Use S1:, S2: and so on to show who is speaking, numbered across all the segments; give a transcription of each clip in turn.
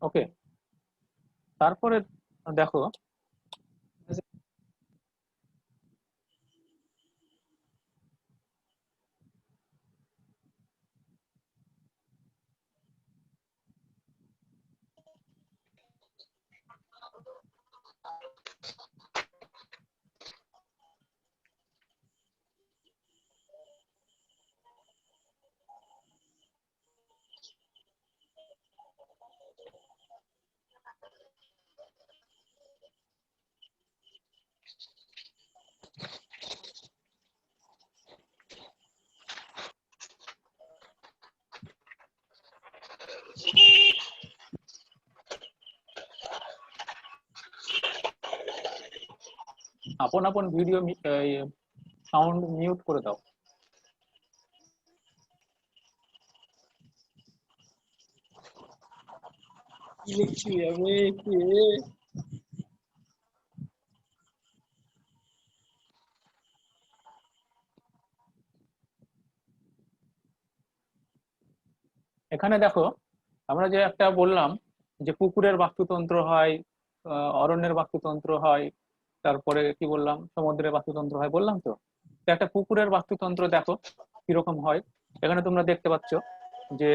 S1: ওকে, তারপরে দেখো আপন আপন ভিডিও সাউন্ড মিউট করে দাও।
S2: কি লিখছি আমি কি
S1: এখানে দেখো, আমরা যে একটা বললাম যে পুকুরের বাস্তুতন্ত্র হয়, অরণ্যের বাস্তুতন্ত্র হয়, তারপরে কি বললাম সমুদ্রের বাস্তুতন্ত্র হয় বললাম তো। তো একটা পুকুরের বাস্তুতন্ত্র দেখো কিরকম হয়। এখানে তোমরা দেখতে পাচ্ছ যে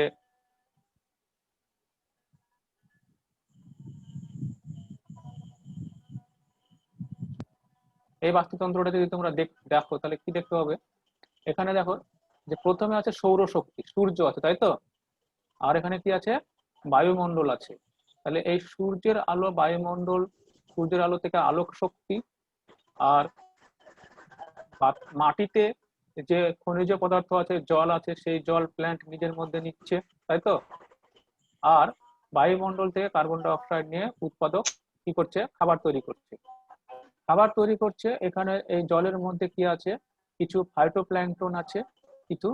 S1: এই বাস্তুতন্ত্রটা যদি তোমরা দেখো তাহলে কি দেখতে হবে। এখানে দেখো যে প্রথমে আছে সৌরশক্তি, সূর্য আছে তাই তো। আর এখানে কি আছে, বায়ুমণ্ডল আছে। তাহলে এই সূর্যের আলো, বায়ুমণ্ডল, সূর্যের আলো থেকে আলোক শক্তি, আর মাটিতে যে খনিজ পদার্থ আছে, জল আছে, সেই জল প্ল্যান্ট নিজের মধ্যে নিচ্ছে তাই তো। আর বায়ুমণ্ডল থেকে কার্বন ডাই অক্সাইড নিয়ে উৎপাদক কি করছে, খাবার তৈরি করছে। খাবার তৈরি করছে, এখানে এই জলের মধ্যে কি আছে, কিছু ফাইটোপ্ল্যাঙ্কটন আছে, কিছু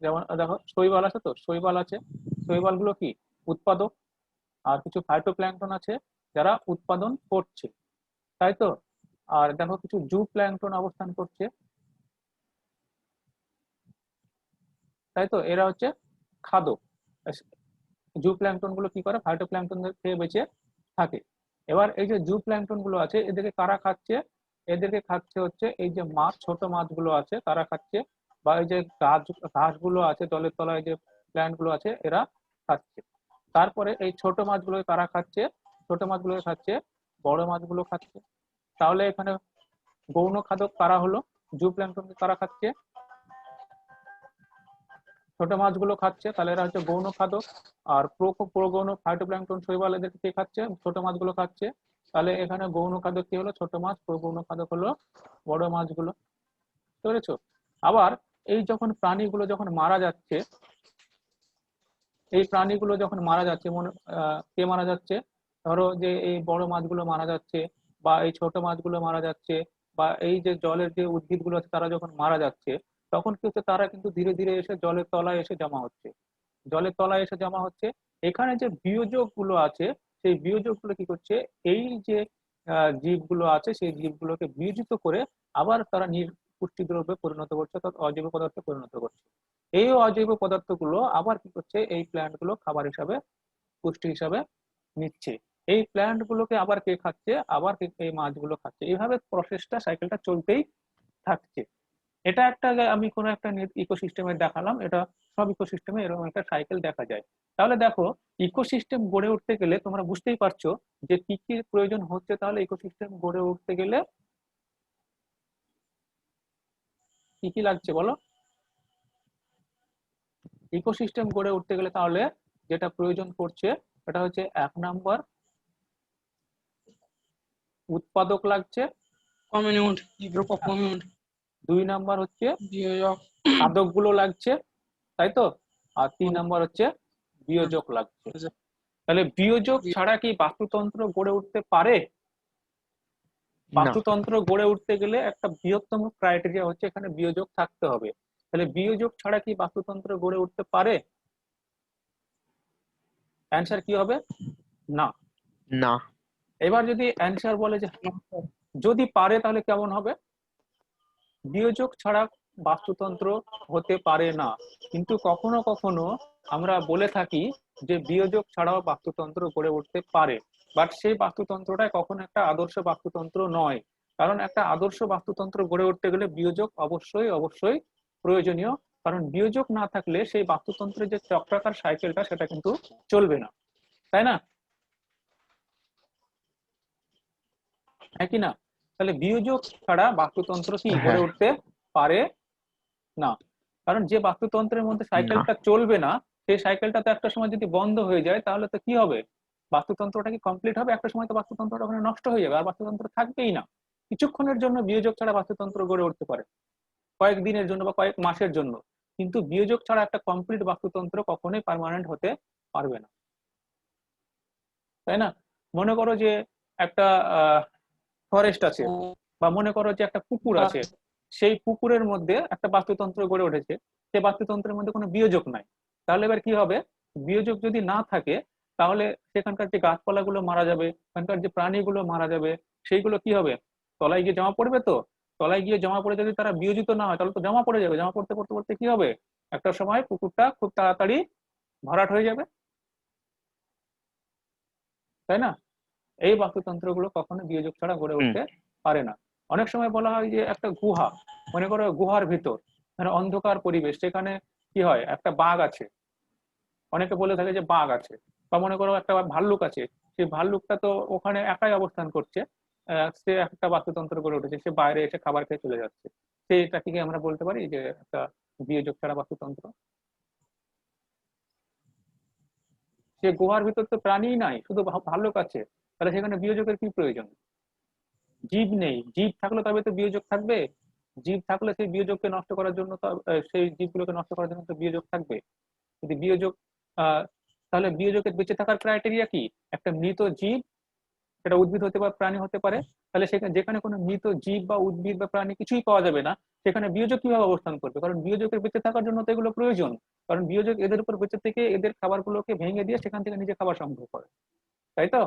S1: যেমন দেখো শৈবাল আছে, তো শৈবাল আছে, শৈবাল গুলো কি উৎপাদক, আর কিছু ফাইটোপ্ল্যাঙ্কটন আছে যারা উৎপাদন করছে তাই তো। আর দেখো কিছু জু প্ল্যাঙ্কটন অবস্থান করছে তাই তো, এরা হচ্ছে খাদক। জু প্ল্যাঙ্কটন গুলো কি করে, ফাইটোপ্ল্যাঙ্কটন খেয়ে বেঁচে থাকে। এবার এই যে জু প্ল্যাঙ্কটন গুলো আছে এদেরকে কারা খাচ্ছে, এদেরকে খাচ্ছে হচ্ছে এই যে মাছ, ছোট মাছগুলো আছে তারা খাচ্ছে, বা এই যে গাছ ঘাসগুলো আছে জলের তলায় যে প্ল্যান্ট গুলো আছে এরা খাচ্ছে। তারপরে এই ছোট মাছগুলো কারা খাচ্ছে, ছোট মাছগুলো খাচ্ছে বড় মাছগুলো খাচ্ছে। তাহলে এখানে গৌণ খাদক কারা হলো, জু প্ল্যাঙ্কটন কারা খাচ্ছে, ছোট মাছগুলো খাচ্ছে, তাহলে এরা হচ্ছে গৌণ খাদক। আর প্রগৌণ ফাইটোপ্ল্যাঙ্কটন শৈবাল এদেরকে কে খাচ্ছে, ছোট মাছগুলো খাচ্ছে। তাহলে এখানে গৌণ খাদক কি হলো, ছোট মাছ, প্রগৌণ খাদক হলো বড় মাছগুলো। বুঝতে পেরেছো? আবার এই যখন প্রাণীগুলো যখন মারা যাচ্ছে, এই প্রাণীগুলো যখন মারা যাচ্ছে মনে কে মারা যাচ্ছে, ধরো যে এই বড় মাছগুলো মারা যাচ্ছে, বা এই ছোট মাছগুলো মারা যাচ্ছে, বা এই যে জলের যে উদ্ভিদগুলো আছে তারা যখন মারা যাচ্ছে, তখন কি হচ্ছে, তারা কিন্তু ধীরে ধীরে এসে জলের তলায় এসে জমা হচ্ছে, জলের তলায় এসে জমা হচ্ছে। এখানে যে বিয়োজক গুলো আছে, সেই বিয়োজক গুলো কি করছে, এই যে জীবগুলো আছে সেই জীবগুলোকে বিয়োজিত করে আবার তারা পুষ্টি দ্রব্যে পরিণত করছে, অর্থাৎ অজৈব পদার্থে পরিণত করছে। এই অজৈব পদার্থগুলো আবার কি করছে, এই প্ল্যান্ট গুলো খাবার হিসাবে, পুষ্টি হিসাবে নিচ্ছে। এই প্ল্যান্ট গুলোকে আবার কে খাচ্ছে, আবার এই মাছগুলো খাচ্ছে। এইভাবে প্রসেসটা, সাইকেলটা চলতেই থাকছে। এটা একটা আমি কোনো একটা ইকোসিস্টেমে দেখালাম, এটা সব ইকোসিস্টেমে এরকম একটা সাইকেল দেখা যায়। তাহলে দেখো, ইকোসিস্টেম গড়ে উঠতে গেলে তোমরা বুঝতেই পারছো যে কি কি প্রয়োজন হচ্ছে। তাহলে ইকোসিস্টেম গড়ে উঠতে গেলে কি কি লাগছে বলো। ইকোসিস্টেম গড়ে উঠতে গেলে তাহলে যেটা প্রয়োজন পড়ছে সেটা হচ্ছে 1 নাম্বার উৎপাদক লাগছে,
S2: কমিউনিট গ্রুপ অফ
S1: হ্যাঁ,
S2: কমিউনিট
S1: 2 নাম্বার হচ্ছে
S2: বিয়োজক
S1: খাদক গুলো লাগছে তাই তো, আর 3 নাম্বার হচ্ছে বিয়োজক লাগছে। তাহলে বিয়োজক ছাড়া কি বাস্তুতন্ত্র গড়ে উঠতে পারে?
S3: না।
S1: বাস্তুতন্ত্র গড়ে উঠতে গেলে একটা বৃহত্তম ক্রাইটেরিয়া হচ্ছে এখানে বিয়োজক থাকতে হবে। তাহলে বিয়োজক ছাড়া কি বাস্তুতন্ত্র গড়ে উঠতে পারে? অ্যান্সার কি হবে, না।
S3: না।
S1: এবার যদি অ্যান্সার বলে যে যদি পারে তাহলে কেমন হবে, বিয়োজক ছাড়া বাস্তুতন্ত্র হতে পারে না, কিন্তু কখনো কখনো আমরা বলে থাকি যে বিয়োজক ছাড়াও বাস্তুতন্ত্র গড়ে উঠতে পারে, বাট সেই বাস্তুতন্ত্রটা কখনো একটা আদর্শ বাস্তুতন্ত্র নয়। কারণ একটা আদর্শ বাস্তুতন্ত্র গড়ে উঠতে গেলে বিয়োজক অবশ্যই অবশ্যই প্রয়োজনীয়। কারণ বিয়োজক না থাকলে সেই বাস্তুতন্ত্রের যে চক্রাকার সাইকেলটা সেটা কিন্তু চলবে না, তাই না? হ্যাঁ কি না? তাহলে বিয়োজক ছাড়া বাস্তুতন্ত্র কি গড়ে
S3: হ্যাঁ।
S1: উঠতে পারে না। কারণ যে বাস্তুতন্ত্রের মধ্যে
S3: না।
S1: সাইকেলটা চলবে না, সেই সাইকেলটা তো একটা সময় যদি বন্ধ হয়ে যায় তাহলে তো কি হবে? বাস্তুতন্ত্রটা কি কমপ্লিট হবে? একটা সময় তো বাস্তুতন্ত্রটা ওখানে নষ্ট হয়ে যাবে, আর বাস্তুতন্ত্র থাকবেই না। কিছুক্ষণের জন্য বিয়োজক ছাড়া বাস্তুতন্ত্র গড়ে উঠতে পারে, কয়েক দিনের জন্য বা কয়েক মাসের জন্য। কিন্তু বিয়োজক ছাড়া একটা কমপ্লিট বাস্তুতন্ত্র কখনোই পার্মানেন্ট হতে পারবে না, তাই না? মনে করো যে একটা ফরেস্ট আছে, বা মনে করো যে একটা পুকুর আছে, সেই পুকুরের মধ্যে একটা বাস্তুতন্ত্র গড়ে উঠেছে, সেই বাস্তুতন্ত্রের মধ্যে কোনো বিয়োজক নাই। তাহলে এবার কি হবে? বিয়োজক যদি না থাকে তাহলে সেখানকার যে গাছপালাগুলো মারা যাবে, সেখানকার যে প্রাণীগুলো মারা যাবে, সেইগুলো কি হবে? তলায় গিয়ে জমা পড়বে। তো তলায় গিয়ে জমা পড়ে যদি তারা বিয়োজিত না হয় তাহলে তো জমা পড়ে যাবে, জমা পড়তে পড়তে পড়তে কি হবে? একটা সময় পুকুরটা খুব তাড়াতাড়ি ভরাট হয়ে যাবে, তাই না? এই বাস্তুতন্ত্রগুলো কখনো বিয়োজক ছাড়া গড়ে
S3: হুম।
S1: উঠতে পারে না। অনেক সময় বলা হয় যে একটা গুহা, মনে করো গুহার ভিতর মানে অন্ধকার পরিবেশ, সেখানে কি হয়? একটা বাঘ আছে, অনেকে বলে থাকে যে বাঘ আছে। বা মনে করো একটা ভাল্লুক আছে, সেই ভাল্লুকটা তো ওখানে একাই অবস্থান করছে, সে একটা বাস্তুতন্ত্র গড়ে উঠেছে, সে বাইরে এসে খাবার খেয়ে চলে যাচ্ছে। সেটাকে কি আমরা বলতে পারি যে একটা বিয়োজক ছাড়া বাস্তুতন্ত্র? সে গুহার ভিতর তো প্রাণীই নাই, শুধু ভাল্লুক আছে, তাহলে সেখানে বিয়োজকের কি প্রয়োজন? জীব নেই, জীব থাকলে তবে তো বিয়োজক থাকবে। জীব থাকলে সেই বিয়োজককে নষ্ট করার জন্য তো সেই জীবগুলোকে নষ্ট করার জন্য তো বিয়োজক থাকবে। যদি বিয়োজক আহ তাহলে বিয়োজকের বেঁচে থাকার ক্রাইটেরিয়া কি? একটা মৃত জীব, সেটা উদ্ভিদ হতে পারে, প্রাণী হতে পারে। তাহলে সেখানে যেখানে কোনো মৃত জীব বা উদ্ভিদ বা প্রাণী কিছুই পাওয়া যাবে না, সেখানে বিয়োজক কিভাবে অবস্থান করবে? কারণ বিয়োজকের বেঁচে থাকার জন্য তো এগুলো প্রয়োজন। কারণ বিয়োজক এদের উপর বেঁচে থেকে এদের খাবারগুলোকে ভেঙে দিয়ে সেখান থেকে নিজে খাবার সংগ্রহ করে, তাই তো?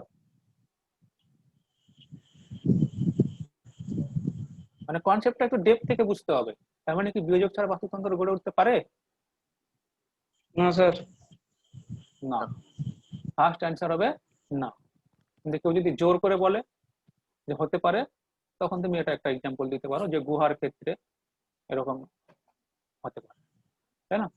S1: মানে কনসেপ্টটা একটু ডেপথ থেকে বুঝতে হবে। তার মানে কি বিয়োজক ছাড়া বাস্তুতন্ত্র গড়ে উঠতে পারে
S2: না স্যার।
S1: না? ফার্স্ট অ্যান্সার হবে না। কিন্তু কেউ যদি জোর করে বলে যে হতে পারে, তখন তুমি এটা একটা এক্সাম্পল দিতে পারো যে গুহার ক্ষেত্রে এরকম হতে পারে, তাই না?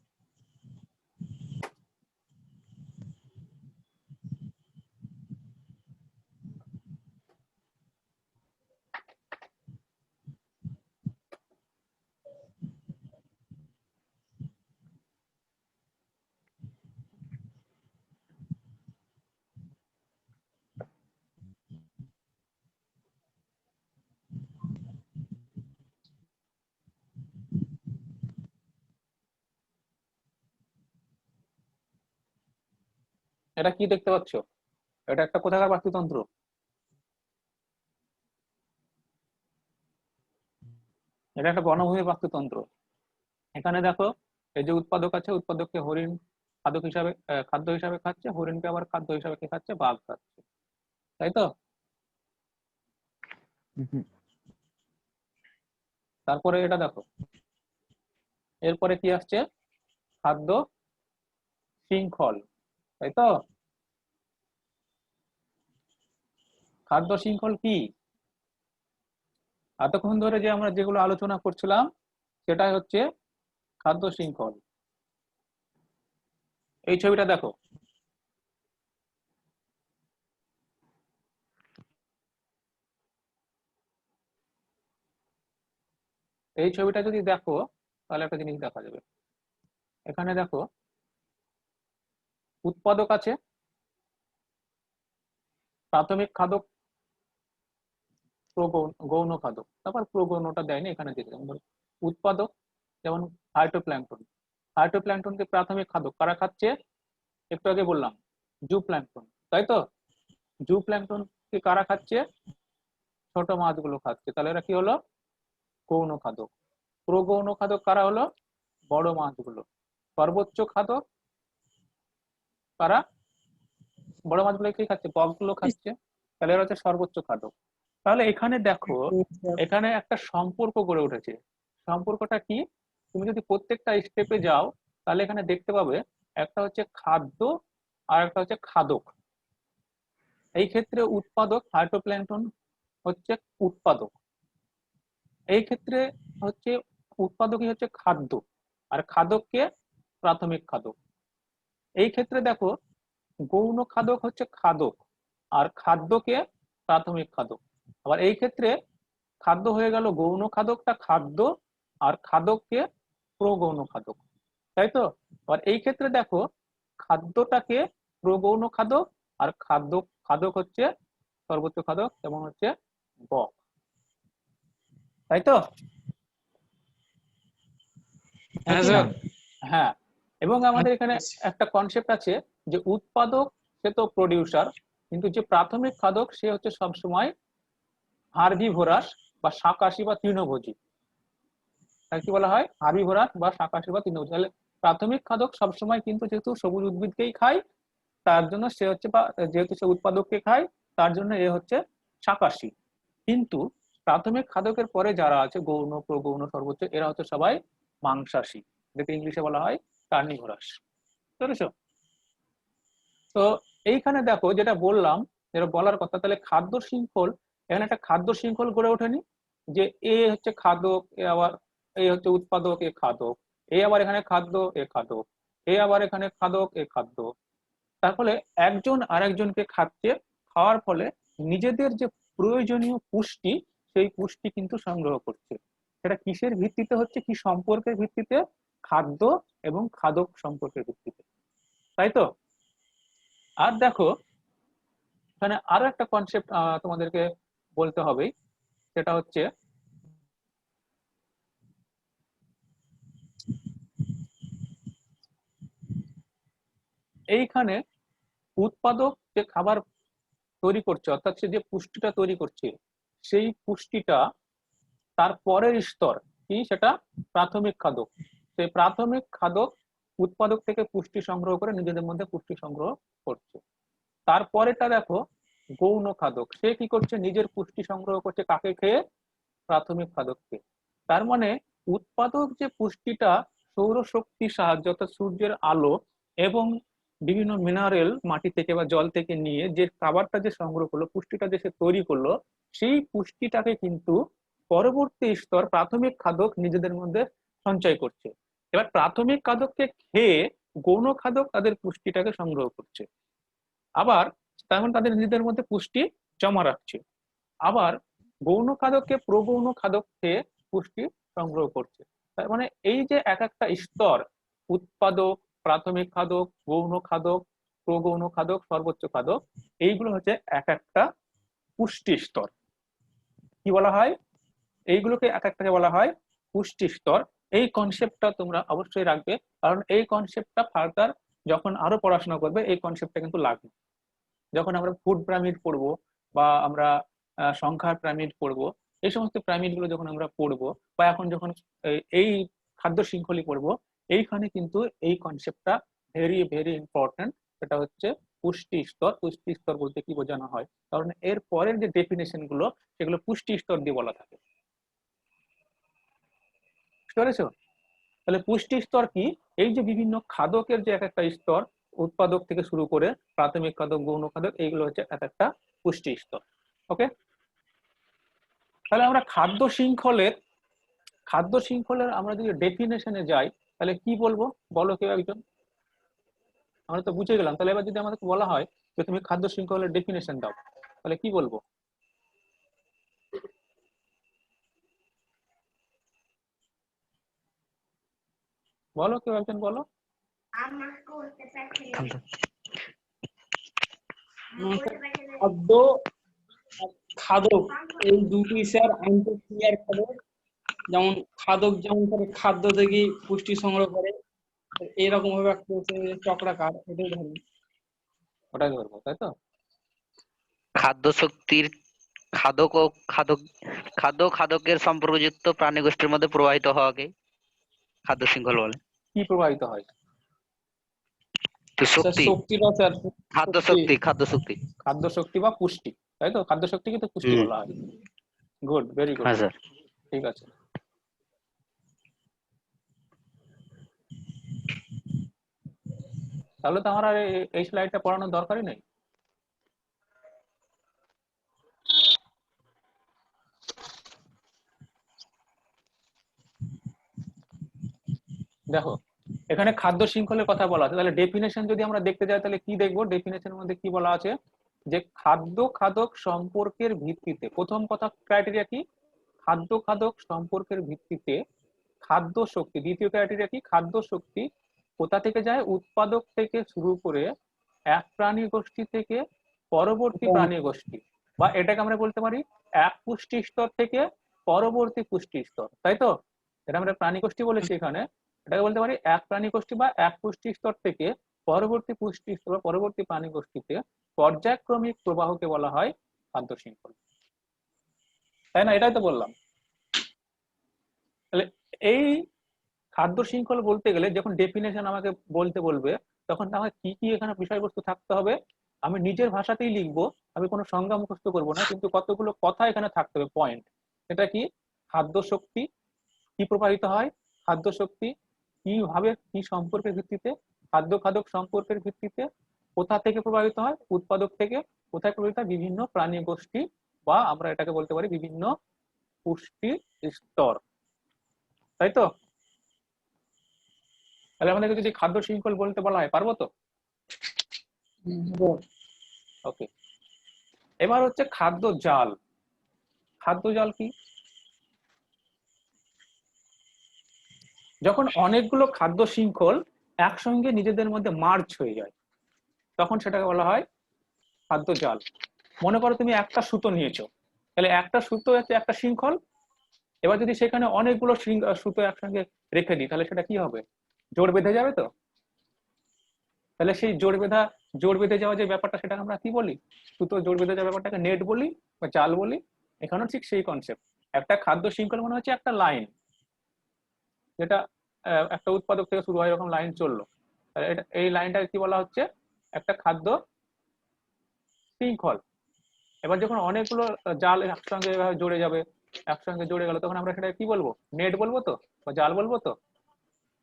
S1: এটা কি দেখতে পাচ্ছ? এটা একটা কোথাকার বাস্তুতন্ত্র? এটা একটা বনভূমির বাস্তুতন্ত্র। এখানে দেখো, এই যে উৎপাদক আছে, উৎপাদককে হরিণ খাদক হিসাবে খাদ্য হিসাবে খাচ্ছে, হরিণকে আবার খাদ্য হিসাবে কে খাচ্ছে? বাঘ খাচ্ছে, তাই তো?
S3: হুম।
S1: তারপরে এটা দেখো, এরপরে কি আসছে? খাদ্য শৃঙ্খল, তাই তো? খাদ্য শৃঙ্খল কি? এতক্ষণ ধরে যে আমরা যেগুলো আলোচনা করছিলাম সেটাই হচ্ছে খাদ্য শৃঙ্খল। এই ছবিটা দেখো, এই ছবিটা যদি দেখো তাহলে একটা জিনিস দেখা যাবে। এখানে দেখো, উৎপাদক আছে, প্রাথমিক খাদক, গৌণ খাদক, তারপর প্রগৌণটা দেয়নি এখানে দিয়ে দিলাম। ধরো উৎপাদক যেমন ফাইটোপ্ল্যাঙ্কটন, ফাইটোপ্ল্যাঙ্কটনকে প্রাথমিক খাদক কারা খাচ্ছে? একটু আগে বললাম, জু প্ল্যাঙ্কটন, তাই তো? জু প্ল্যাঙ্কটনকে কারা খাচ্ছে? ছোট মাছগুলো খাচ্ছে। তাহলে এরা কি হলো? গৌণ খাদক। প্রগৌণ খাদক কারা হলো? বড় মাছগুলো। সর্বোচ্চ খাদক কারা? বড় মাছগুলো কি খাচ্ছে? বকগুলো খাচ্ছে। তাহলে এরা হচ্ছে সর্বোচ্চ খাদক। তাহলে এখানে দেখো, এখানে একটা সম্পর্ক গড়ে উঠেছে। সম্পর্কটা কি? তুমি যদি প্রত্যেকটা স্টেপে যাও তাহলে এখানে দেখতে পাবে একটা হচ্ছে খাদ্য আর একটা হচ্ছে খাদক। এই ক্ষেত্রে উৎপাদক ফাইটোপ্ল্যাঙ্কটন হচ্ছে উৎপাদক। এই ক্ষেত্রে হচ্ছে উৎপাদকই হচ্ছে খাদ্য, আর খাদককে প্রাথমিক খাদক। এই ক্ষেত্রে দেখো গৌণ খাদক হচ্ছে খাদক, আর খাদ্যকে প্রাথমিক খাদক। আবার এই ক্ষেত্রে খাদ্য হয়ে গেল গৌণ খাদকটা খাদ্য, আর খাদককে প্রগৌণ খাদক, তাই তো? আবার এই ক্ষেত্রে দেখো খাদ্যটাকে প্রগৌণ খাদক, আর খাদক হচ্ছে সর্বোচ্চ খাদক এবং হচ্ছে বক, তাই তো?
S2: হ্যাঁ
S1: একই না?
S2: স্যার।
S1: হ্যাঁ। এবং আমাদের এখানে একটা কনসেপ্ট আছে যে উৎপাদক সে তো প্রডিউসার, কিন্তু যে প্রাথমিক খাদক সে হচ্ছে সবসময় হার্বিভোরাস বা শাকাশী বা তৃণভোজী। তার কি বলা হয়? হার্বিভোরাস বা শাকাশী বা তৃণভোজী। তাহলে প্রাথমিক খাদক সবসময় কিন্তু যেহেতু সবুজ উদ্ভিদকেই খায়, তার জন্য সে হচ্ছে, বা যেহেতু সে উৎপাদককে খায় তার জন্য এ হচ্ছে শাকাশী। কিন্তু প্রাথমিক খাদকের পরে যারা আছে গৌণ প্রগৌণ সর্বোচ্চ, এরা হচ্ছে সবাই মাংসাশী, যেটা ইংলিশে বলা হয় কার্নিভোরাস। বুঝেছো? তো এইখানে দেখো যেটা বললাম, যেটা বলার কথা, তাহলে খাদ্য শৃঙ্খল, এখানে একটা খাদ্য শৃঙ্খল গড়ে ওঠেনি যে এ হচ্ছে খাদক, এ আবার এ হচ্ছে উৎপাদক, এ খাদক, এ আবার এখানে খাদ্য, এ খাদক, এ আবার এখানে খাদক, এ খাদ্য। তার ফলে একজন আরেকজনকে খাচ্ছে, খাওয়ার ফলে নিজেদের যে প্রয়োজনীয় পুষ্টি, সেই পুষ্টি কিন্তু সংগ্রহ করছে। সেটা কিসের ভিত্তিতে হচ্ছে? কি সম্পর্কের ভিত্তিতে? খাদ্য এবং খাদক সম্পর্কের ভিত্তিতে, তাই তো? আর দেখো এখানে আরো একটা কনসেপ্ট তোমাদেরকে বলতে হবে, সেটা হচ্ছে এইখানে উৎপাদক যে খাবার তৈরি করছে, অর্থাৎ সে যে পুষ্টিটা তৈরি করছে, সেই পুষ্টিটা তার পরের স্তর কি? সেটা প্রাথমিক খাদক। সেই প্রাথমিক খাদক উৎপাদক থেকে পুষ্টি সংগ্রহ করে নিজেদের মধ্যে পুষ্টি সংগ্রহ করছে। তারপরেটা দেখো গৌণ খাদক, সে কি করছে? নিজের পুষ্টি সংগ্রহ করছে কাকে খেয়ে? প্রাথমিক খাদককে। তার মানে উৎপাদক যে পুষ্টিটা সৌরশক্তির সাহায্যে, অর্থাৎ সূর্যের আলো এবং বিভিন্ন মিনারেল মাটি থেকে বা জল থেকে নিয়ে যে খাবারটা যে সংগ্রহ করলো, পুষ্টিটা যে সে তৈরি করলো, সেই পুষ্টিটাকে কিন্তু পরবর্তী স্তর প্রাথমিক খাদক নিজেদের মধ্যে সঞ্চয় করছে। এবার প্রাথমিক খাদককে খেয়ে গৌণ খাদক তাদের পুষ্টিটাকে সংগ্রহ করছে, আবার তেমন তাদের নিজেদের মধ্যে পুষ্টি জমা রাখছে। আবার গৌণ খাদককে প্রগৌণ খাদক খেয়ে পুষ্টি সংগ্রহ করছে। তার মানে এই যে এক একটা স্তর, উৎপাদক, প্রাথমিক খাদক, গৌণ খাদক, প্রগৌণ খাদক, সর্বোচ্চ খাদক, এইগুলো হচ্ছে এক একটা পুষ্টি স্তর। কি বলা হয়? এইগুলোকে এক একটাকে বলা হয় পুষ্টি স্তর। এই কনসেপ্টটা তোমরা অবশ্যই রাখবে, কারণ এই কনসেপ্টটা ফার্দার যখন আরো পড়াশোনা করবে এই কনসেপ্টটা কিন্তু লাগবে। যখন আমরা ফুড পিরামিড পড়বো বা আমরা সংখ্যার পিরামিড পড়বো, এই সমস্ত পিরামিড গুলো যখন আমরা পড়বো, বা এখন যখন এই খাদ্য শৃঙ্খলই পড়বো, এইখানে কিন্তু এই কনসেপ্টটা ভেরি ভেরি ইম্পর্টেন্ট। সেটা হচ্ছে পুষ্টি স্তর। পুষ্টি স্তর বলতে কি বোঝানো হয়, কারণ এর পরের যে ডেফিনেশন গুলো সেগুলো পুষ্টি স্তর দিয়ে বলা থাকে। বুঝতে পেরেছো? তাহলে পুষ্টি স্তর কি? এই যে বিভিন্ন খাদকের যে এক একটা স্তর, উৎপাদক থেকে শুরু করে প্রাথমিক খাদক, গৌণ খাদক, এইগুলো হচ্ছে এক একটা পুষ্টি স্তর। ওকে, তাহলে আমরা খাদ্য শৃঙ্খলের আমরা যদি ডেফিনেশনে যাই, তাহলে কি বলবো? বলো কেউ একজন। আমরা তো বুঝে গেলাম, তাহলে এবার যদি আমাদেরকে বলা হয় যে তুমি খাদ্য শৃঙ্খলের ডেফিনেশন দাও, তাহলে কি বলবো? বলো কেউ একজন, বলো।
S2: খাদ্য আর খাদক এই দুটি স্যার আন্তঃক্রিয়ার খবর। যেমন খাদক যেমন করে খাদ্য থেকে পুষ্টি সংগ্রহ করে, এরকম ভাবে একটা চক্রাকার, এটাই ধরুন।
S1: ওটাই ধরবো, তাই তো?
S3: খাদ্য শক্তির খাদক ও খাদকের সম্পর্কযুক্ত প্রাণীগোষ্ঠীর মধ্যে প্রবাহিত হওয়াকে খাদ্য শৃঙ্খল বলে।
S1: কি প্রবাহিত হয়?
S3: তো
S2: স্যার
S3: শক্তি,
S2: শক্তিটা স্যার
S3: খাদ্য শক্তি।
S1: খাদ্য শক্তি বা পুষ্টি, তাই তো? খাদ্য শক্তিকে তো পুষ্টি বলা হয়। Good, very good.
S3: হ্যাঁ স্যার।
S1: ঠিক আছে। তাহলে তো আমার আর এই স্লাইডটা পড়ানোর দরকারই নেই। দেখো এখানে খাদ্য শৃঙ্খলের কথা বলা আছে, তাহলে ডেফিনেশন যদি আমরা দেখতে যাই তাহলে কি দেখবো, ডেফিনেশনের মধ্যে কি বলা আছে যে খাদ্য খাদক সম্পর্কের ভিত্তিতে, প্রথম কথা ক্রাইটেরিয়া কি, খাদ্য খাদক সম্পর্কের ভিত্তিতে খাদ্য শক্তি, দ্বিতীয় ক্রাইটেরিয়া কি, খাদ্য শক্তি কোথা থেকে যায়, উৎপাদক থেকে শুরু করে এক প্রাণী গোষ্ঠী থেকে পরবর্তী প্রাণী গোষ্ঠী, বা এটাকে আমরা বলতে পারি এক পুষ্টি স্তর থেকে পরবর্তী পুষ্টি স্তর, তাই তো? এটা আমরা প্রাণী গোষ্ঠী বলেছি এখানে, এটাকে বলতে পারি এক প্রাণী গোষ্ঠী বা এক পুষ্টি স্তর থেকে পরবর্তী পুষ্টি স্তর বা পরবর্তী প্রাণী গোষ্ঠীতে পর্যায়ক্রমিক প্রবাহকে বলা হয় খাদ্য শৃঙ্খল, তাই না? এটাই তো বললাম। তাহলে এই খাদ্য শৃঙ্খল বলতে গেলে যখন ডেফিনেশন আমাকে বলতে বলবে, তখন আমার কি কি এখানে বিষয়বস্তু থাকতে হবে, আমি নিজের ভাষাতেই লিখবো, আমি কোনো সংজ্ঞা মুখস্থ করবো না, কিন্তু কতগুলো কথা এখানে থাকতে হবে, পয়েন্ট। এটা কি, খাদ্য শক্তি কি প্রবাহিত হয়, খাদ্য শক্তি কিভাবে কি সম্পর্কের ভিত্তিতে, খাদ্য খাদক সম্পর্কের ভিত্তিতে কোথা থেকে প্রবাহিত হয়, উৎপাদক থেকে, কোথায় প্রবাহিত হয়, বিভিন্ন প্রাণী গোষ্ঠী বা আমরা এটাকে বলতে পারি বিভিন্ন পুষ্টি স্তর, তাই তো? তাহলে আমাদেরকে যদি খাদ্য শৃঙ্খল বলতে বলা হয়, পারবো তো? ওকে, এবার হচ্ছে খাদ্য জাল। খাদ্য জাল কি, যখন অনেকগুলো খাদ্য শৃঙ্খল একসঙ্গে নিজেদের মধ্যে মার্চ হয়ে যায় তখন সেটাকে বলা হয় খাদ্য জাল। মনে করো তুমি একটা সুতো নিয়েছো, তাহলে একটা সুতো হচ্ছে একটা শৃঙ্খল, এবার যদি সেখানে অনেকগুলো সুতো একসঙ্গে রেখে দিই তাহলে সেটা কি হবে, জোড় বেঁধে যাবে তো? তাহলে সেই জোড় বেঁধে যাওয়া যে ব্যাপারটা সেটাকে আমরা কি বলি, সুতো জোড় বেঁধে যাওয়া ব্যাপারটাকে নেট বলি বা জাল বলি। এখানেও ঠিক সেই কনসেপ্ট, একটা খাদ্য শৃঙ্খল মনে হচ্ছে একটা লাইন, যেটা একটা উৎপাদক থেকে শুরু হয় এরকম লাইন চললো, এই লাইনটাকে কি বলা হচ্ছে, একটা খাদ্য শৃঙ্খল। এবার যখন অনেকগুলো জাল একসঙ্গে জড়ে যাবে, একসঙ্গে জড়ে গেল, তখন আমরা সেটা কি বলবো, নেট বলবো তো বা জাল বলবো তো?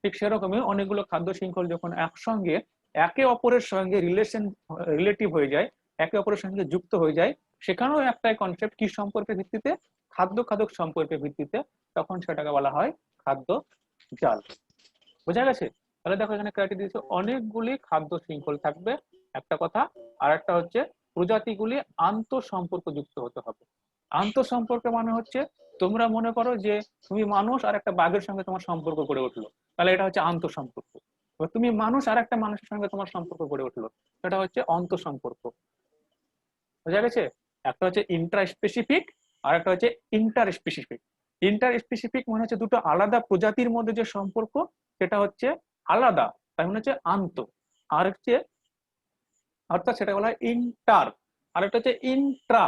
S1: ঠিক সেরকমই অনেকগুলো খাদ্য শৃঙ্খল যখন একসঙ্গে একে অপরের সঙ্গে রিলেটিভ হয়ে যায়, একে অপরের সঙ্গে যুক্ত হয়ে যায়, সেখানেও একটাই কনসেপ্ট, কি সম্পর্কের ভিত্তিতে, খাদ্য খাদক সম্পর্কের ভিত্তিতে, তখন সেটাকে বলা হয় খাদ্য জাল। বোঝা গেছে? তাহলে দেখো এখানে ক্রাইটেরিয়া দিয়েছে অনেকগুলি খাদ্য শৃঙ্খল থাকবে একটা কথা, আর একটা হচ্ছে প্রজাতিগুলি আন্তঃসম্পর্ক যুক্ত হতে হবে। আন্তঃসম্পর্ক মানে হচ্ছে তোমরা মনে করো যে তুমি মানুষ আর একটা বাঘের সঙ্গে তোমার সম্পর্ক গড়ে উঠলো, তাহলে এটা হচ্ছে আন্তঃসম্পর্ক। এবার তুমি মানুষ আর একটা মানুষের সঙ্গে তোমার সম্পর্ক গড়ে উঠলো, সেটা হচ্ছে অন্তঃসম্পর্ক। বোঝা গেছে? একটা হচ্ছে ইন্ট্রা স্পেসিফিক আর একটা হচ্ছে ইন্টার স্পেসিফিক। ইন্টার স্পেসিফিক মানে হচ্ছে দুটো আলাদা প্রজাতির মধ্যে যে সম্পর্ক সেটা হচ্ছে আলাদা, তাই মানে হচ্ছে আন্ত। আর হচ্ছে অর্থাৎ সেটা বলা হয় ইন্টার, আর একটা হচ্ছে ইন্ট্রা।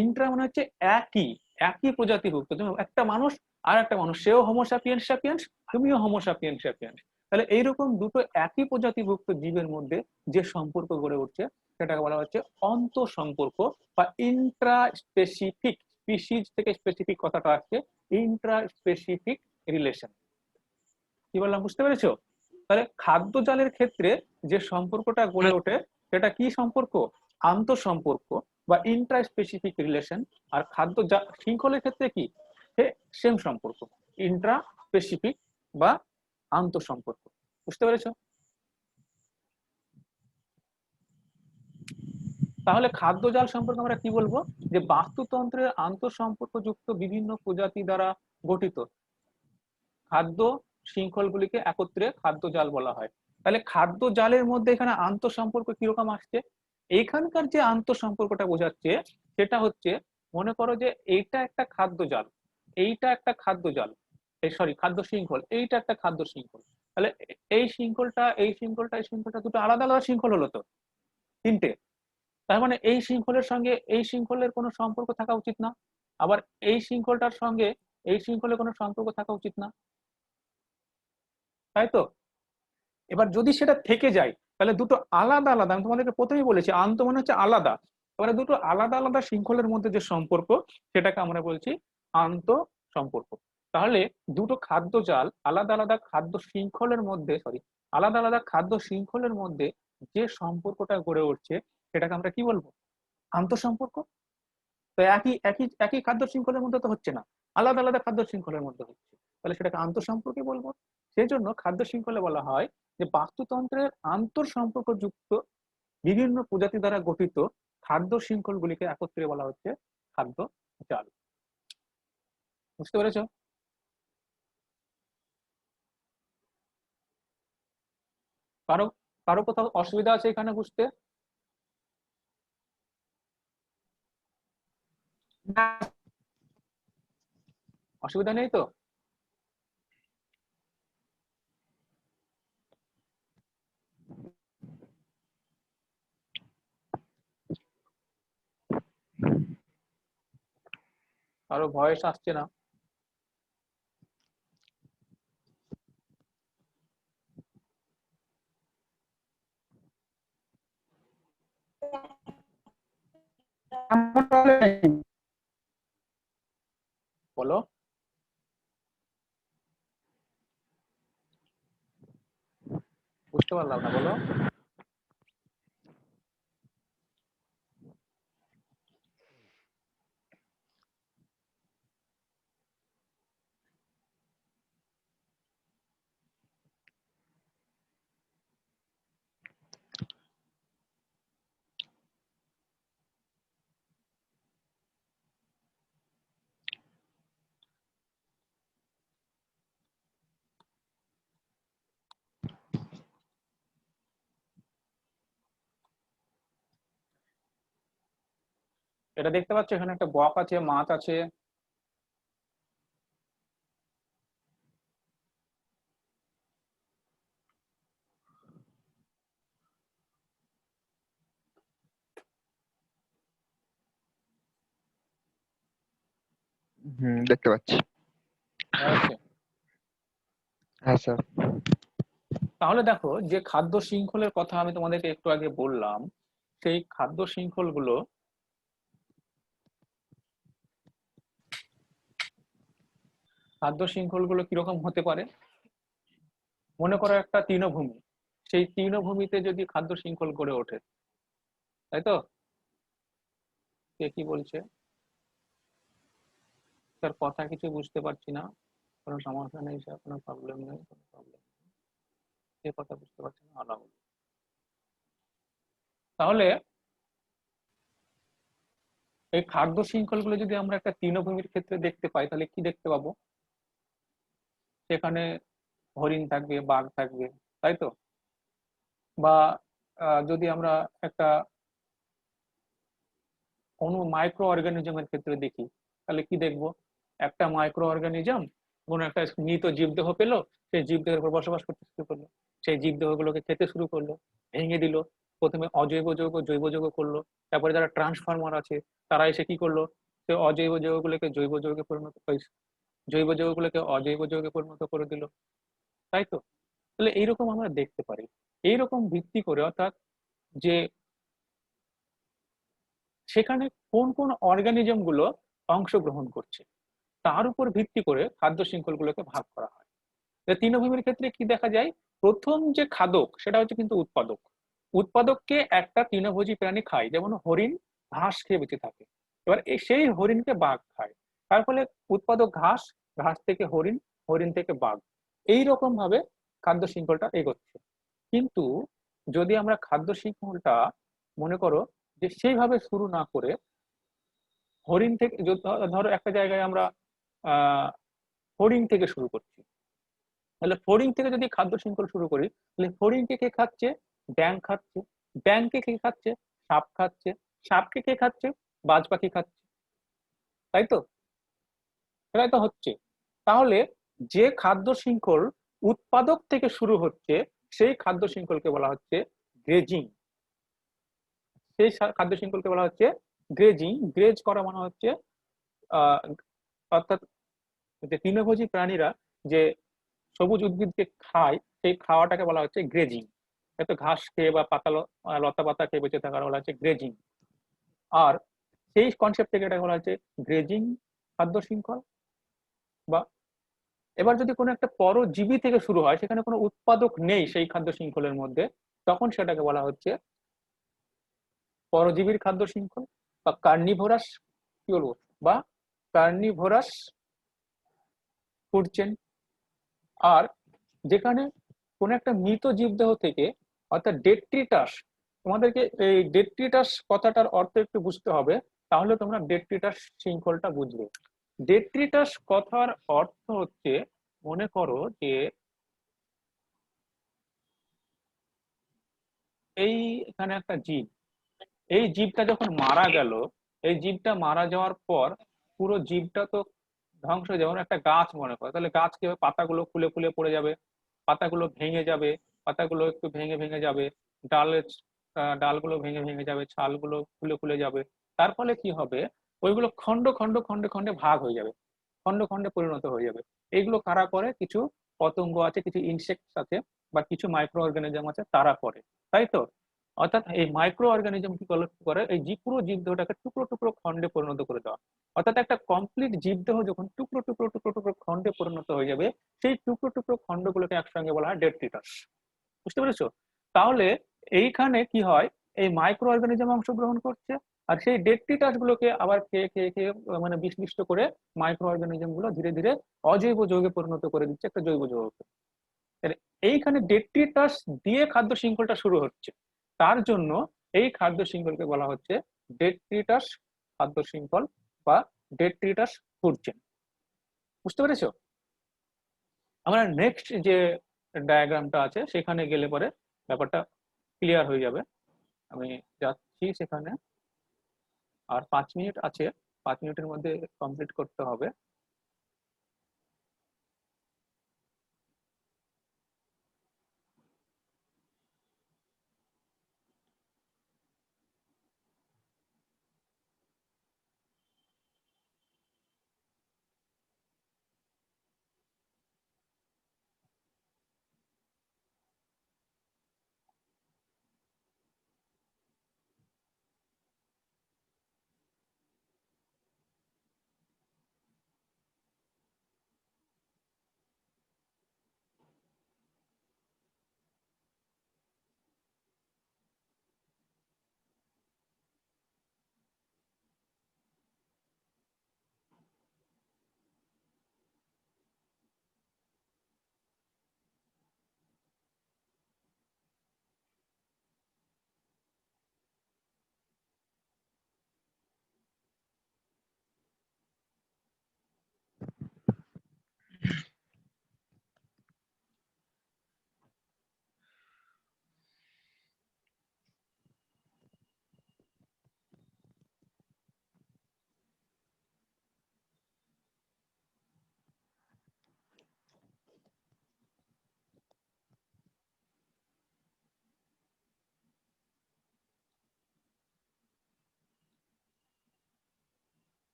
S1: ইন্ট্রা মানে হচ্ছে একই একই প্রজাতিভুক্ত, তুমি একটা মানুষ আর একটা মানুষ, সেও হোমোসাপিয়েন্স সাপিয়েন্স, তুমিও হোমোসাপিয়েন্স সাপিয়েন্স, তাহলে এইরকম দুটো একই প্রজাতিভুক্ত জীবের মধ্যে যে সম্পর্ক গড়ে উঠছে সেটাকে বলা হচ্ছে অন্তঃসম্পর্ক বা ইন্ট্রা স্পেসিফিক। স্পিসিজ থেকে স্পেসিফিক কথাটা আসছে, ইন্ট্রা স্পেসিফিক রিলেশন। কি বললাম, বুঝতে পেরেছো? তাহলে খাদ্য জালের ক্ষেত্রে যে সম্পর্কটা গড়ে ওঠে সেটা কি সম্পর্ক, আন্তঃসম্পর্ক বা ইন্ট্রা স্পেসিফিক রিলেশন। আর খাদ্য শৃঙ্খলের ক্ষেত্রে কি, সেম সম্পর্ক, ইন্ট্রা স্পেসিফিক বা আন্তঃসম্পর্ক। বুঝতে পেরেছো? তাহলে খাদ্য জাল সম্পর্কে আমরা কি বলবো, যে বাস্তুতন্ত্রের আন্তঃসম্পর্ক যুক্ত বিভিন্ন প্রজাতি দ্বারা গঠিত খাদ্য শৃঙ্খলগুলিকে একত্রে খাদ্য জাল বলা হয়। তাহলে খাদ্য জালের মধ্যে এখানে আন্তঃসম্পর্ক কিরকম আসছে, এইখানকার যে আন্তঃসম্পর্কটা বোঝাচ্ছে সেটা হচ্ছে, মনে করো যে এইটা একটা খাদ্য জাল, এইটা একটা খাদ্য জাল, সরি খাদ্য শৃঙ্খল, এইটা একটা খাদ্য শৃঙ্খল। তাহলে এই শৃঙ্খলটা এই শৃঙ্খলটা এই শৃঙ্খলটা দুটো আলাদা আলাদা শৃঙ্খল হলো তো, তিনটে। তার মানে এই শৃঙ্খলের সঙ্গে এই শৃঙ্খলের কোনো সম্পর্ক থাকা উচিত না, আবার এই শৃঙ্খলটার সঙ্গে এই শৃঙ্খলের কোনো সম্পর্ক থাকা উচিত না, তাই তো? এবার যদি সেটা থেকে যায় তাহলে দুটো আলাদা আলাদা, আমি তোমাদেরকে প্রথমেই বলেছি আন্ত মানে হচ্ছে আলাদা, এবারে দুটো আলাদা আলাদা শৃঙ্খলের মধ্যে যে সম্পর্ক সেটাকে আমরা বলছি আন্ত সম্পর্ক। তাহলে দুটো খাদ্য জাল আলাদা আলাদা খাদ্য শৃঙ্খলের মধ্যে, সরি, আলাদা আলাদা খাদ্য শৃঙ্খলের মধ্যে যে সম্পর্কটা গড়ে উঠছে সেটাকে আমরা কি বলবো? আন্তঃসম্পর্ক। তো একই একই একই খাদ্য শৃঙ্খলের মধ্যে তো হচ্ছে না, আলাদা আলাদা খাদ্য শৃঙ্খলের মধ্যে হচ্ছে, তাহলে সেটাকে আন্তঃসম্পর্কই বলবো। সেই জন্য খাদ্য শৃঙ্খলে বলা হয় যে বাস্তুতন্ত্রের আন্তঃসম্পর্ক যুক্ত বিভিন্ন প্রজাতি দ্বারা গঠিত খাদ্য শৃঙ্খলগুলিকে একত্রে বলা হচ্ছে খাদ্য জাল। বুঝতে পেরেছ? কারো কারো কোথাও অসুবিধা আছে এখানে বুঝতে? অসুবিধা নেই তো? কারো ভয়েস আসছে না? বলো। বুঝতে পারলাম না, বলো। এটা দেখতে পাচ্ছ, এখানে একটা বক আছে, মাছ আছে।
S4: দেখতে পাচ্ছি।
S1: আছে।
S4: হ্যাঁ স্যার।
S1: তাহলে দেখো, যে খাদ্য শৃঙ্খলের কথা আমি তোমাদেরকে একটু আগে বললাম, সেই খাদ্য শৃঙ্খলগুলো কিরকম হতে পারে? মনে করো একটা তৃণভূমি, সেই তৃণভূমিতে যদি খাদ্য শৃঙ্খল গড়ে ওঠে, তাই তো? কে কি বলছে? তার কথা কিছু বুঝতে পারছি না। কোনো সমস্যা নেই স্যার, কোনো প্রবলেম নেই, কোনো প্রবলেম নেই। কে কথা বুঝতে পারছি না, আলাদা। তাহলে এই খাদ্য শৃঙ্খলগুলো যদি আমরা একটা তৃণভূমির ক্ষেত্রে দেখতে পাই, তাহলে কি দেখতে পাবো? সেখানে হরিণ থাকবে, বাঘ থাকবে, তাই তো? বা যদি আমরা একটা কোনো মাইক্রো অর্গানিজমের ক্ষেত্রে দেখি, তাহলে কি দেখবো? একটা মাইক্রো অর্গানিজম কোনো একটা মৃত জীবদেহ পেলো, সেই জীবদেহের উপর বসবাস করতে শুরু করলো, সেই জীবদেহগুলোকে খেতে শুরু করলো, ভেঙে দিল, প্রথমে অজৈব যৌগ জৈব যৌগ করলো, তারপরে যারা ট্রান্সফর্মার আছে তারা এসে কি করলো, সে অজৈব যৌগগুলোকে জৈব যৌগে পরিণত, জৈব যৌগগুলোকে অজৈব যৌগে পরিণত করে দিল, তাই তো? তাহলে এইরকম আমরা দেখতে পারি। এইরকম ভিত্তি করে, অর্থাৎ যে সেখানে কোন কোন অর্গানিজম গুলো অংশগ্রহণ করছে তার উপর ভিত্তি করে খাদ্য শৃঙ্খল গুলোকে ভাগ করা হয়। তৃণভূমির ক্ষেত্রে কি দেখা যায়? প্রথম যে খাদক সেটা হচ্ছে কিন্তু উৎপাদক। উৎপাদককে একটা তৃণভোজী প্রাণী খায়, যেমন হরিণ ঘাস খেয়ে বেঁচে থাকে। এবার সেই হরিণকে বাঘ খায়। তার ফলে উৎপাদক ঘাস, ঘাস থেকে হরিণ, হরিণ থেকে বাঘ, এইরকম ভাবে খাদ্য শৃঙ্খলটা এগোচ্ছে। কিন্তু যদি আমরা খাদ্য শৃঙ্খলটা মনে করো যে সেইভাবে শুরু না করে হরিণ থেকে, ধরো একটা জায়গায় আমরা আহ হরিণ থেকে শুরু করছি, তাহলে ফড়িং থেকে যদি খাদ্য শৃঙ্খল শুরু করি, তাহলে ফড়িংকে কে খাচ্ছে? ব্যাঙ খাচ্ছে। ব্যাঙকে কে খাচ্ছে? সাপ খাচ্ছে। সাপকে কে খাচ্ছে? বাজ পাখি খাচ্ছে, তাই তো? এটাই তো হচ্ছে। তাহলে যে খাদ্য শৃঙ্খল উৎপাদক থেকে শুরু হচ্ছে, সেই খাদ্য শৃঙ্খলকে বলা হচ্ছে গ্রেজিং। সেই খাদ্য শৃঙ্খলকে বলা হচ্ছে গ্রেজিং। গ্রেজ করা মানে হচ্ছে আহ অর্থাৎ যে তৃণভোজী প্রাণীরা যে সবুজ উদ্ভিদকে খায়, সেই খাওয়াটাকে বলা হচ্ছে গ্রেজিং। হয়তো ঘাস খেয়ে বা পাতা লতা পাতা খেয়ে বেঁচে থাকার বলা হচ্ছে গ্রেজিং। আর সেই কনসেপ্ট থেকে এটা বলা হচ্ছে গ্রেজিং খাদ্য শৃঙ্খল। বা এবার যদি কোনো একটা পরজীবী থেকে শুরু হয়, সেখানে কোনো উৎপাদক নেই সেই খাদ্য শৃঙ্খলের মধ্যে, তখন সেটাকে বলা হচ্ছে পরজীবীর খাদ্য শৃঙ্খল বা কার্নিভোরাস, কি বলবো, বা কার্নিভোরাস ফুড চেন। আর যেখানে কোন একটা মৃত জীবদেহ থেকে, অর্থাৎ ডেট্রিটাস, তোমাদেরকে এই ডেট্রিটাস কথাটার অর্থ একটু বুঝতে হবে, তাহলে তোমরা ডেট্রিটাস শৃঙ্খলটা বুঝবে। ডেট্রিটাস কথার অর্থ হচ্ছে, মনে করো যে এই এখানে একটা জীব, এই জীবটা যখন মারা গেল, এই জীবটা মারা যাওয়ার পর পুরো জীবটা তো ধ্বংস হয়ে, যেমন একটা গাছ মনে করো, তাহলে গাছ কি হবে, পাতাগুলো খুলে খুলে পড়ে যাবে, পাতাগুলো ভেঙে যাবে, পাতাগুলো একটু ভেঙে ভেঙে যাবে, ডালের ডালগুলো ভেঙে ভেঙে যাবে, ছালগুলো খুলে খুলে যাবে। তার ফলে কি হবে, ওইগুলো খন্ড খন্ড খন্ডে খন্ডে ভাগ হয়ে যাবে, খন্ড খন্ডে পরিণত হয়ে যাবে। এইগুলো কারা করে, কিছু পতঙ্গ আছে, কিছু ইনসেক্ট আছে, বা কিছু মাইক্রো অর্গানিজম আছে, তারা করে, তাই তো। অর্থাৎ এই মাইক্রো অর্গানিজম কি করে, এই পুরো জীবদেহটাকে টুকরো টুকরো খন্ডে পরিণত করে দেওয়া। অর্থাৎ একটা কমপ্লিট জীবদেহ যখন টুকরো টুকরো টুকরো টুকরো খন্ডে পরিণত হয়ে যাবে, সেই টুকরো টুকরো খন্ডগুলোকে একসঙ্গে বলা হয় ডেট্রিটাস। বুঝতে পেরেছো? তাহলে এইখানে কি হয়, এই মাইক্রো অর্গানিজম অংশগ্রহণ করছে, আর সেই ডেট্রিটাস গুলোকে আবার খেয়ে খেয়ে খেয়ে মানে বিশ্লিষ্ট করে মাইক্রো অর্গানিজম গুলো ধীরে ধীরে অজৈব যৌগে পরিণত করে দিচ্ছে একটা জৈব যৌগকে। তাহলে এইখানে ডেট্রিটাস দিয়ে খাদ্য শৃঙ্খলটা শুরু হচ্ছে, তার জন্য এই খাদ্য শৃঙ্খলকে বলা হচ্ছে ডেট্রিটাস খাদ্য শৃঙ্খল বা ডেট্রিটাস ফুড চেইন। বুঝতে পেরেছো? আমরা নেক্সট যে ডায়াগ্রামটা আছে সেখানে গেলে পরে ব্যাপারটা ক্লিয়ার হয়ে যাবে। আমি যাচ্ছি সেখানে, আর 5 মিনিট আছে, 5 মিনিটের মধ্যে কমপ্লিট করতে হবে।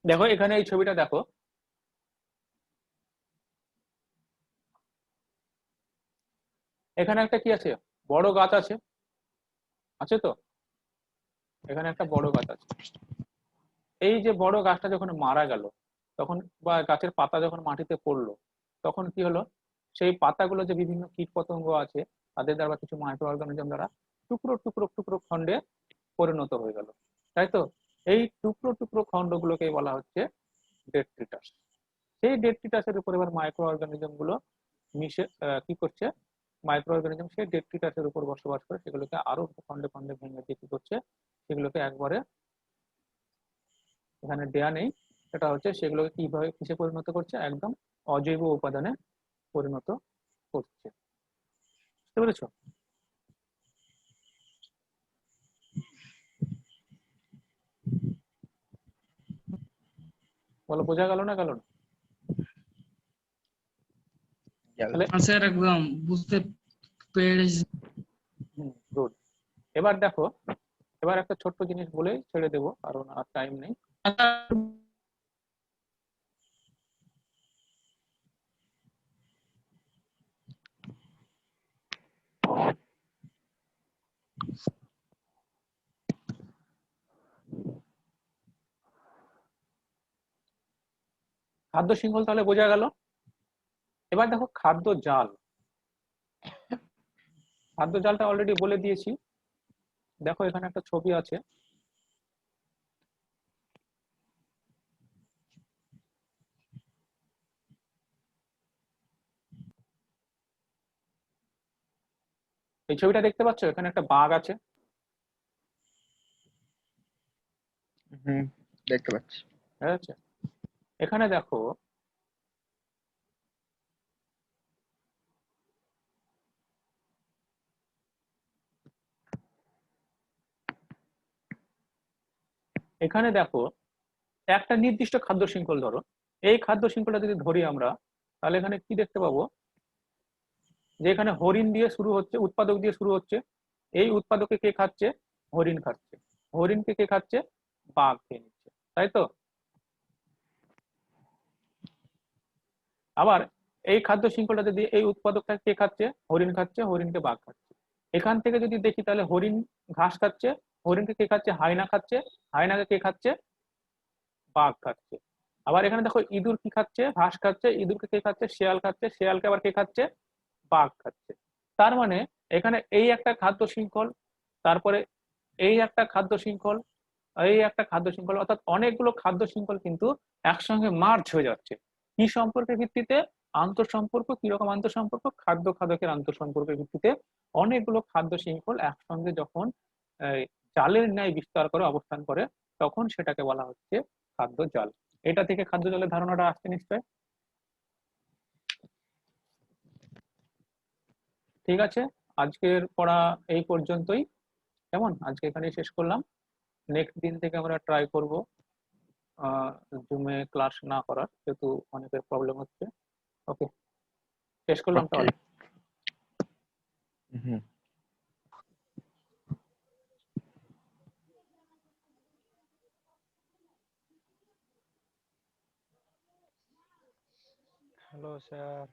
S1: দেখো এখানে এই ছবিটা দেখো, এখানে একটা কি আছে, বড় গাছ আছে, আছে তো, এখানে একটা বড় গাছ আছে। এই যে বড় গাছটা যখন মারা গেল, তখন বা গাছের পাতা যখন মাটিতে পড়লো, তখন কি হলো, সেই পাতাগুলো যে বিভিন্ন কীট পতঙ্গ আছে তাদের দ্বারা বা কিছু মাইক্রো অর্গানিজম দ্বারা টুকরো টুকরো টুকরো খণ্ডে পরিণত হয়ে গেল, তাই তো। এই টুকরো টুকরো খণ্ডগুলোকে বলা হচ্ছে ডেট্রিটাস। সেই ডেট্রিটাসের উপর এবার মাইক্রো অর্গানিজম গুলো মিশে কি করছে, মাইক্রো অর্গানিজম সেই ডেট্রিটাসের উপর বসবাস করে সেগুলোকে আরো খণ্ডে খণ্ডে ভেঙে দিয়ে কি করছে, সেগুলোকে একবারে এখানে দেয়া নেই, সেটা হচ্ছে সেগুলোকে কিভাবে কিসে পরিণত করছে, একদম অজৈব উপাদানে পরিণত করছে। বুঝতে পেরেছো? বলো, বোঝা গেল না গেল না? তাহলে
S2: স্যার একদম বুঝতে পেরেছি।
S1: গুড। এবার দেখো, এবার একটা ছোট্ট জিনিস বলে ছেড়ে দেবো, কারণ আর টাইম নেই। খাদ্য শৃঙ্খল তাহলে বোঝা গেল। এবার দেখো খাদ্য জাল। খাদ্য জালটা অলরেডি বলে দিয়েছি। দেখো এখানে একটা ছবি আছে। এই ছবিটা দেখতে পাচ্ছ, এখানে একটা বাঘ আছে।
S4: হুম, দেখতে পাচ্ছি।
S1: ঠিক আছে, এখানে দেখো এখানে দেখো একটা নির্দিষ্ট খাদ্য শৃঙ্খল ধরো। এই খাদ্য শৃঙ্খলটা যদি ধরি আমরা, তাহলে এখানে কি দেখতে পাবো, যে এখানে হরিণ দিয়ে শুরু হচ্ছে, উৎপাদক দিয়ে শুরু হচ্ছে। এই উৎপাদকে কে খাচ্ছে? হরিণ খাচ্ছে। হরিণকে কে খাচ্ছে? বাঘ খেয়ে নিচ্ছে, তাই তো? আবার এই খাদ্য শৃঙ্খলটা যদি এই উৎপাদকটা কে খাচ্ছে? হরিণ খাচ্ছে, হরিণকে বাঘ খাচ্ছে। এখান থেকে যদি দেখি তাহলে হরিণ ঘাস খাচ্ছে, হরিণকে কে খাচ্ছে? হায়না খাচ্ছে, হায়নাকে কে খাচ্ছে? বাঘ খাচ্ছে। আবার এখানে দেখো ইঁদুর কি খাচ্ছে? ঘাস খাচ্ছে। ইঁদুরকে কে খাচ্ছে? শেয়াল খাচ্ছে। শেয়ালকে আবার কে খাচ্ছে? বাঘ খাচ্ছে। তার মানে এখানে এই একটা খাদ্য শৃঙ্খল, তারপরে এই একটা খাদ্য শৃঙ্খল, এই একটা খাদ্য শৃঙ্খল, অর্থাৎ অনেকগুলো খাদ্য শৃঙ্খল কিন্তু একসঙ্গে মার্জ হয়ে যাচ্ছে। কি সম্পর্কের ভিত্তিতে? আন্তঃসম্পর্ক। কিরকম আন্তঃসম্পর্ক? খাদ্য খাদকের আন্তঃসম্পর্কের ভিত্তিতে অনেকগুলো খাদ্য শৃঙ্খল একসঙ্গে যখন জালের ন্যায় বিস্তার করে অবস্থান করে, তখন সেটাকে বলা হচ্ছে খাদ্য জাল। এটা থেকে খাদ্য জালের ধারণাটা আসছে নিশ্চয়। ঠিক আছে, আজকের পড়া এই পর্যন্তই। কেমন, আজকে এখানেই শেষ করলাম। নেক্সট দিন থেকে আমরা ট্রাই করব জুমে ক্লাস না করার, যেহেতু অনেকের প্রবলেম হচ্ছে। ওকে, শেষ করলাম
S4: ওকে।
S1: তাহলে।
S4: হুম।
S5: Hello sir.